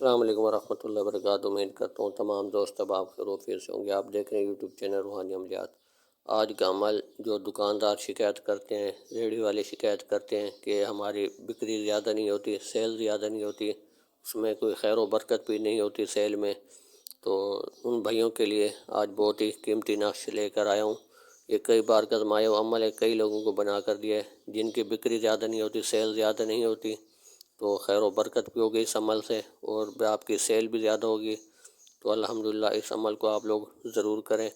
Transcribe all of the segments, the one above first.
السلام علیکم ورحمۃ اللہ وبرکاتہ۔ امید کرتا ہوں تمام دوست اب آپ خیر و عافیت سے ہوں گے۔ آپ دیکھ رہے ہیں یوٹیوب چینل روحانی عملیات۔ آج کا عمل جو دکاندار شکایت کرتے ہیں، ریڑھی والے شکایت کرتے ہیں کہ ہماری بکری زیادہ نہیں ہوتی، سیل زیادہ نہیں ہوتی، اس میں کوئی خیر و برکت بھی نہیں ہوتی سیل میں، تو ان بھائیوں کے لیے آج بہت ہی قیمتی نقش لے کر آیا ہوں۔ یہ کئی بار کا آزمایا ہوا عمل ہے، کئی لوگوں کو بنا کر دیا ہے جن کی بکری زیادہ نہیں ہوتی، سیل زیادہ نہیں ہوتی، تو خیر و برکت بھی ہوگی اس عمل سے اور آپ کی سیل بھی زیادہ ہوگی۔ تو الحمدللہ اس عمل کو آپ لوگ ضرور کریں۔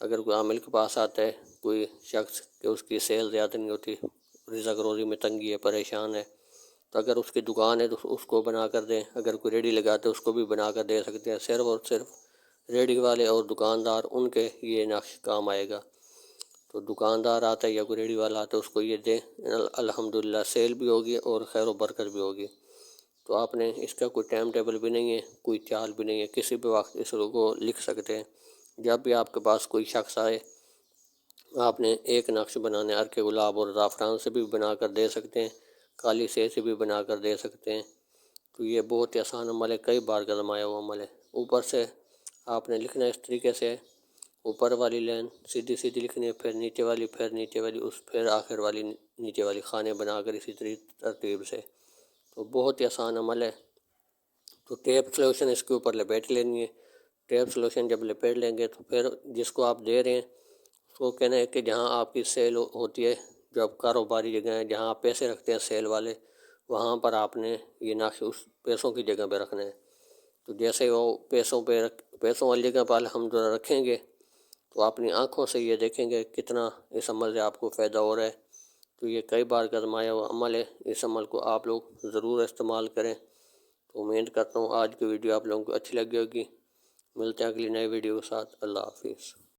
اگر کوئی عامل کے پاس آتا ہے کوئی شخص کہ اس کی سیل زیادہ نہیں ہوتی، رزق روزی میں تنگی ہے، پریشان ہے، تو اگر اس کی دکان ہے تو اس کو بنا کر دیں۔ اگر کوئی ریڑھی لگاتے اس کو بھی بنا کر دے سکتے ہیں۔ صرف اور صرف ریڑھی والے اور دکاندار ان کے یہ نقش کام آئے گا۔ تو دکاندار آتا ہے یا کوئی ریڑھی والا آتا ہے اس کو یہ دیں، الحمدللہ سیل بھی ہوگی اور خیر و برکت بھی ہوگی۔ تو آپ نے اس کا کوئی ٹائم ٹیبل بھی نہیں ہے، کوئی چال بھی نہیں ہے، کسی بھی وقت اس کو لکھ سکتے ہیں۔ جب بھی آپ کے پاس کوئی شخص آئے آپ نے ایک نقش بنانے، عرق گلاب اور زعفران سے بھی بنا کر دے سکتے ہیں، کالی سیہ سے بھی بنا کر دے سکتے ہیں۔ تو یہ بہت ہی آسان عمل ہے، کئی بار کا آزمایا ہوا عمل ہے۔ اوپر سے آپ نے لکھنا ہے اس طریقے سے، اوپر والی لائن سیدھی سیدھی لکھنی ہے، پھر نیچے والی، پھر نیچے والی، پھر آخر والی نیچے والی، خانے بنا کر اسی ترتیب سے۔ تو بہت ہی آسان عمل ہے۔ تو ٹیپ سلوشن اس کے اوپر لپیٹ لینی ہے۔ ٹیپ سلوشن جب لپیٹ لیں گے تو پھر جس کو آپ دے رہے ہیں اس کو کہنا ہے کہ جہاں آپ کی سیل ہوتی ہے، جب کاروباری جگہ ہیں جہاں آپ پیسے رکھتے ہیں سیل والے، وہاں پر آپ نے یہ نقش اس پیسوں کی جگہ پہ رکھنا ہے۔ تو جیسے وہ پیسوں والی جگہ پر الحمدللہ رکھیں گے تو اپنی آنکھوں سے یہ دیکھیں گے کتنا اس عمل سے آپ کو فائدہ ہو رہا ہے۔ تو یہ کئی بار کا آزمایا ہوا عمل ہے، اس عمل کو آپ لوگ ضرور استعمال کریں۔ تو امید کرتا ہوں آج کی ویڈیو آپ لوگوں کو اچھی لگی ہوگی۔ ملتے ہیں اگلی نئے ویڈیو کے ساتھ۔ اللہ حافظ۔